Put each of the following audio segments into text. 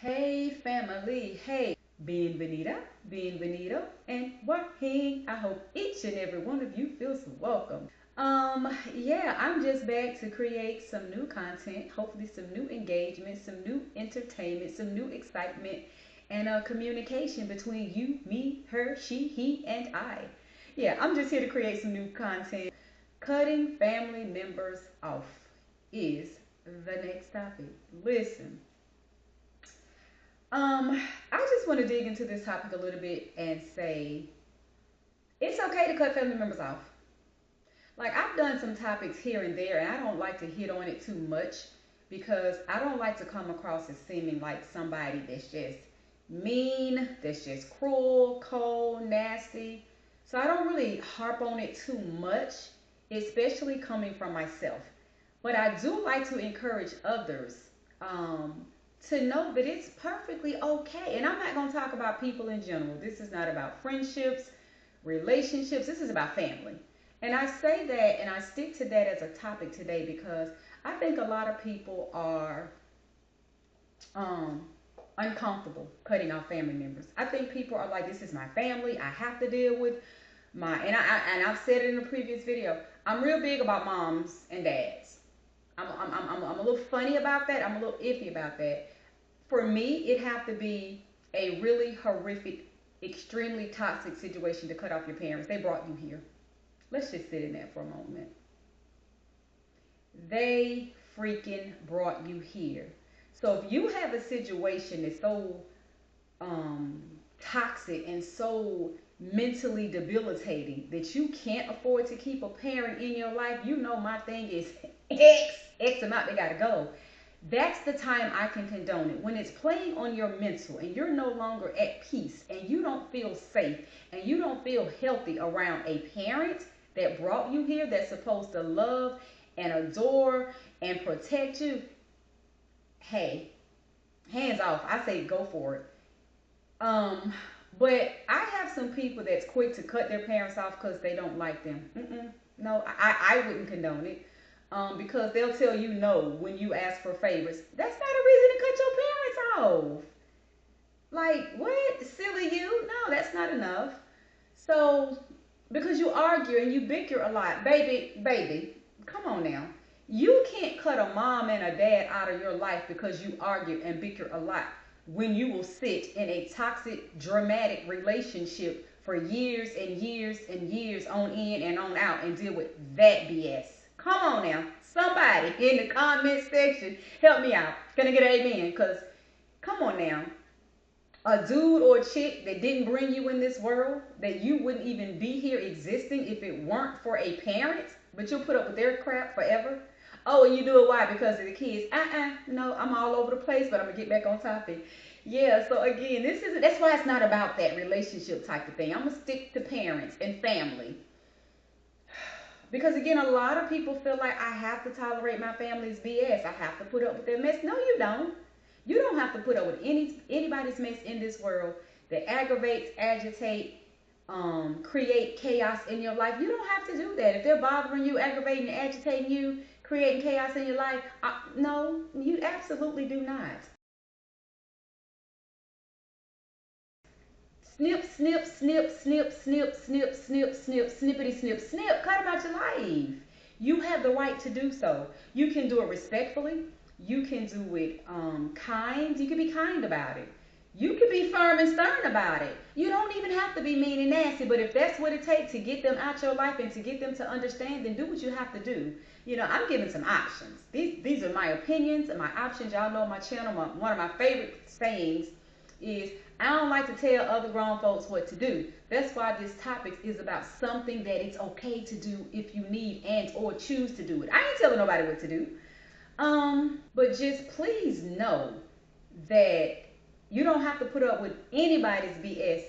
Hey family, hey, bienvenida, bienvenido, and working. I hope each and every one of you feels welcome. Yeah, I'm just back to create some new content, hopefully some new engagement, some new entertainment, some new excitement, and communication between you, me, her, she, he, and I. Yeah, I'm just here to create some new content. Cutting family members off is the next topic. Listen, I just want to dig into this topic a little bit and say it's okay to cut family members off. Like, I've done some topics here and there, and I don't like to hit on it too much because I don't like to come across as seeming like somebody that's just mean, that's just cruel, cold, nasty. So I don't really harp on it too much, especially coming from myself. But I do like to encourage others um, to know that it's perfectly okay. And I'm not going to talk about people in general. This is not about friendships, relationships. This is about family. And I say that and I stick to that as a topic today because I think a lot of people are um, uncomfortable cutting off family members. I think people are like, this is my family. I have to deal with and I've said it in a previous video. I'm real big about moms and dads. I'm a little funny about that. I'm a little iffy about that. For me, it have to be a really horrific, extremely toxic situation to cut off your parents. They brought you here. Let's just sit in that for a moment. They freaking brought you here. So if you have a situation that's so um, toxic and so mentally debilitating that you can't afford to keep a parent in your life, you know my thing is X amount, they gotta go. That's the time I can condone it. When it's playing on your mental and you're no longer at peace and you don't feel safe and you don't feel healthy around a parent that brought you here that's supposed to love and adore and protect you, hey, hands off. I say go for it. Um, but I have some people that's quick to cut their parents off because they don't like them. No, I wouldn't condone it. Because they'll tell you no when you ask for favors. That's not a reason to cut your parents off. Like, what? Silly you? No, that's not enough. So, because you argue and you bicker a lot, baby, come on now. You can't cut a mom and a dad out of your life because you argue and bicker a lot when you will sit in a toxic, dramatic relationship for years and years and years on in and on out and deal with that BS. Come on now. Somebody in the comment section, help me out. Can I get an amen? Because, come on now. A dude or a chick that didn't bring you in this world, that you wouldn't even be here existing if it weren't for a parent, but you'll put up with their crap forever. Oh, and you do it why? Because of the kids. No, I'm all over the place, but I'm gonna get back on topic. Yeah, so again, that's why it's not about that relationship type of thing. I'm gonna stick to parents and family. Because again, a lot of people feel like I have to tolerate my family's BS. I have to put up with their mess. No, you don't. You don't have to put up with anybody's mess in this world that aggravates, agitate, create chaos in your life. You don't have to do that. If they're bothering you, aggravating, agitating you, creating chaos in your life, no, you absolutely do not. Snip, snip, snip, snip, snip, snip, snip, snip, snippity, snip, snip. Cut them out your life. You have the right to do so. You can do it respectfully. You can do it kind. You can be kind about it. You can be firm and stern about it. You don't even have to be mean and nasty, but if that's what it takes to get them out your life and to get them to understand, then do what you have to do. You know, I'm giving some options. These are my opinions and my options. Y'all know my channel. One of my favorite sayings is I don't like to tell other grown folks what to do. That's why this topic is about something that it's okay to do if you need and or choose to do it. I ain't telling nobody what to do. But just please know that you don't have to put up with anybody's BS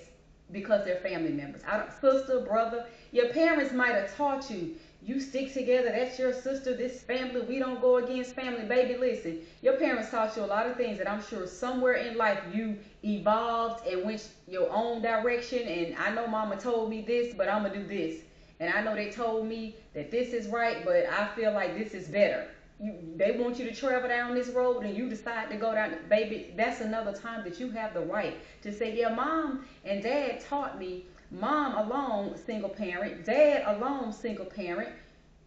because they're family members. I don't, sister, brother, your parents might have taught you, you stick together, that's your sister, this family, we don't go against family. Baby, listen, your parents taught you a lot of things that I'm sure somewhere in life you evolved and went your own direction. And I know mama told me this, but I'm going to do this. And I know they told me that this is right, but I feel like this is better. they want you to travel down this road and you decide to go down, baby, that's another time that you have the right to say, yeah, mom and dad taught me, mom alone single parent, dad alone single parent,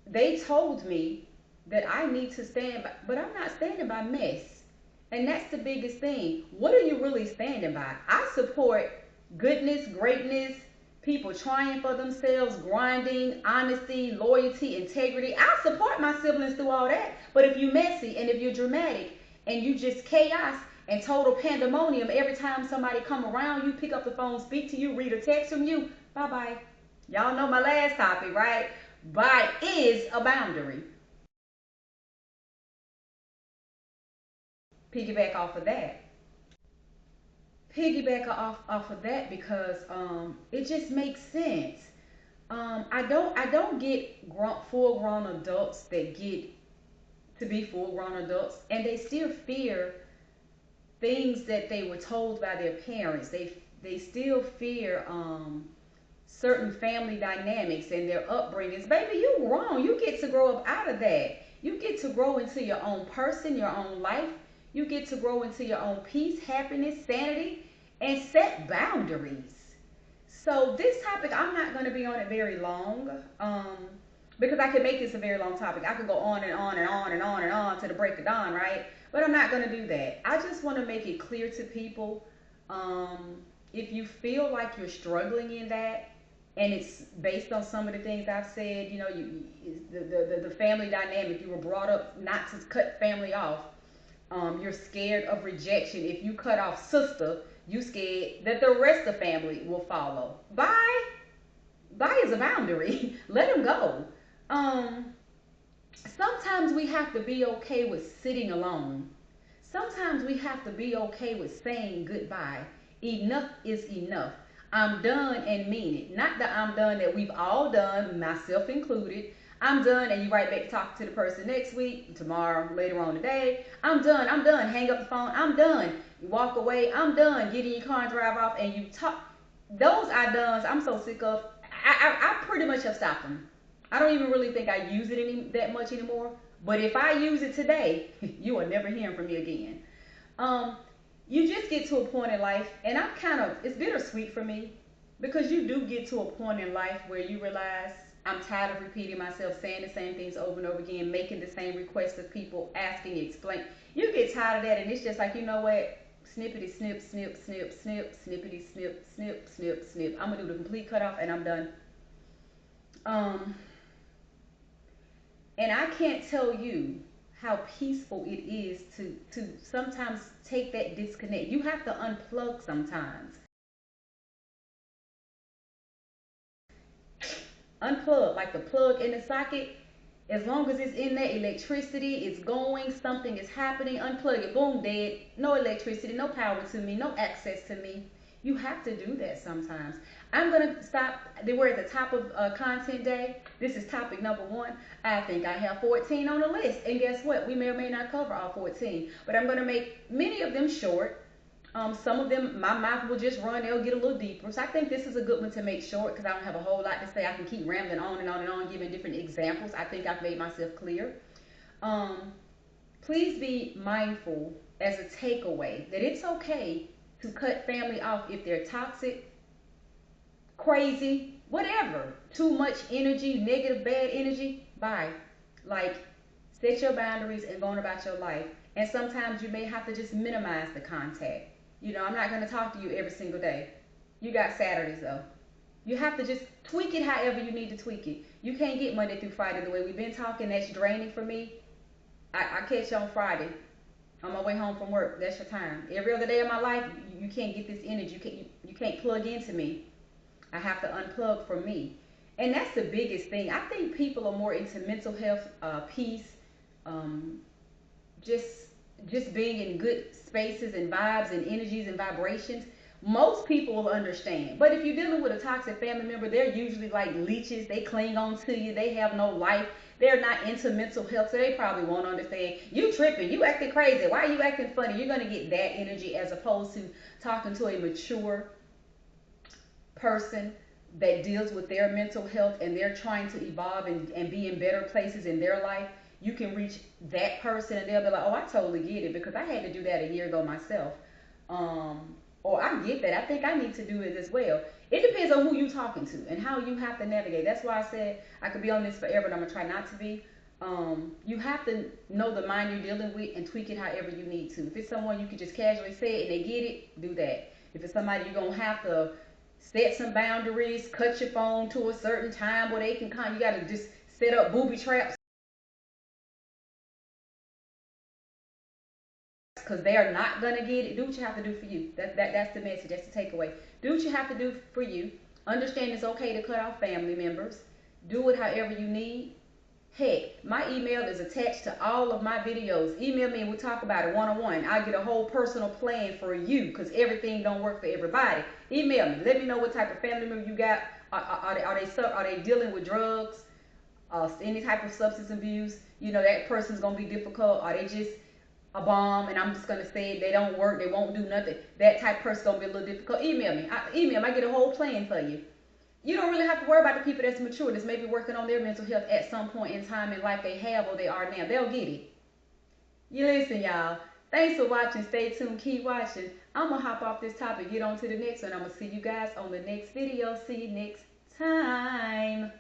they told me that I need to stand by, but I'm not standing by mess. And that's the biggest thing. What are you really standing by? I support goodness, greatness, people trying for themselves, grinding, honesty, loyalty, integrity. I support my siblings through all that. But if you're messy and if you're dramatic and you just chaos and total pandemonium every time somebody come around you, pick up the phone, speak to you, read a text from you, bye bye. Y'all know my last topic, right? By is a boundary. Piggyback off of that. Piggyback off of that because it just makes sense. I don't get full grown adults that get to be full grown adults and they still fear things that they were told by their parents. They still fear certain family dynamics and their upbringings. Baby, you grown. You get to grow up out of that. You get to grow into your own person, your own life. You get to grow into your own peace, happiness, sanity, and set boundaries. So this topic, I'm not going to be on it very long, because I could make this a very long topic. I could go on and on and on and on and on to the break of dawn, right? But I'm not going to do that. I just want to make it clear to people, if you feel like you're struggling in that, and it's based on some of the things I've said, the family dynamic, you were brought up not to cut family off. You're scared of rejection. If you cut off sister, you scared that the rest of the family will follow. Bye. Bye is a boundary. Let them go. Um, Sometimes we have to be okay with sitting alone. Sometimes we have to be okay with saying goodbye. Enough is enough. I'm done and mean it. Not that I'm done that we've all done, myself included. I'm done and you right back to talk to the person next week, tomorrow, later on today. I'm done. I'm done. Hang up the phone. I'm done. You walk away. I'm done. Get in your car and drive off and you talk. Those I done's I'm so sick of. I pretty much have stopped them. I don't even really think I use it that much anymore. But if I use it today, you are never hearing from me again. Um, you just get to a point in life, and it's bittersweet for me because you do get to a point in life where you realize I'm tired of repeating myself, saying the same things over and over again, making the same requests of people, asking, explain. You get tired of that, and it's just like, you know what? Snippety snip, snip, snip, snip, snippety snip, snip, snip, snip. I'm gonna do the complete cutoff, and I'm done. Um, and I can't tell you how peaceful it is to sometimes take that disconnect. You have to unplug sometimes. Unplug, like the plug in the socket. As long as it's in there, electricity is going, something is happening, unplug it, boom, dead. No electricity, no power to me, no access to me. You have to do that sometimes. I'm going to stop. We're at the top of content day. This is topic number 1. I think I have 14 on the list. And guess what? We may or may not cover all 14. But I'm going to make many of them short. Some of them, my mouth will just run. They'll get a little deeper. So I think this is a good one to make short because I don't have a whole lot to say. I can keep rambling on and on and on, giving different examples. I think I've made myself clear. Um, Please be mindful as a takeaway that it's okay to cut family off if they're toxic, crazy, whatever. Too much energy, negative, bad energy. Bye. Like, set your boundaries and go on about your life. And sometimes you may have to just minimize the contact. I'm not going to talk to you every single day. You got Saturdays though. You have to just tweak it however you need to tweak it. You can't get Monday through Friday the way we've been talking. That's draining for me. I catch you on Friday on my way home from work. That's your time. Every other day of my life, you can't get this energy. You can't plug into me. I have to unplug for me. And that's the biggest thing. I think people are more into mental health, peace, um, just just being in good spaces and vibes and energies and vibrations. Most people will understand. But if you're dealing with a toxic family member, they're usually like leeches. They cling on to you. They have no life. They're not into mental health, so they probably won't understand. You tripping. You acting crazy. Why are you acting funny? You're going to get that energy as opposed to talking to a mature person that deals with their mental health and they're trying to evolve and be in better places in their life. you can reach that person and they'll be like, oh, I totally get it because I had to do that a year ago myself. Or I get that. I think I need to do it as well. It depends on who you're talking to and how you have to navigate. That's why I said I could be on this forever, and I'm gonna try not to be. You have to know the mind you're dealing with and tweak it however you need to. If it's someone you can just casually say it and they get it, do that. If it's somebody you're gonna have to set some boundaries, cut your phone to a certain time where they can come. You gotta just set up booby traps because they are not gonna get it. Do what you have to do for you. That's the message. That's the takeaway. Do what you have to do for you. Understand it's okay to cut off family members. Do it however you need. Heck, my email is attached to all of my videos. Email me and we'll talk about it one-on-one. I'll get a whole personal plan for you because everything don't work for everybody. Email me. Let me know what type of family member you got. Are they dealing with drugs? Any type of substance abuse? You know, that person's going to be difficult. Are they just a bomb? And I'm just going to say they don't work. They won't do nothing. That type of person's going to be a little difficult. Email me. I get a whole plan for you. You don't really have to worry about the people that's mature, that's maybe working on their mental health at some point in time in life they have or they are now. They'll get it. You listen, y'all. Thanks for watching. Stay tuned. Keep watching. I'm going to hop off this topic, get on to the next one. I'm going to see you guys on the next video. See you next time.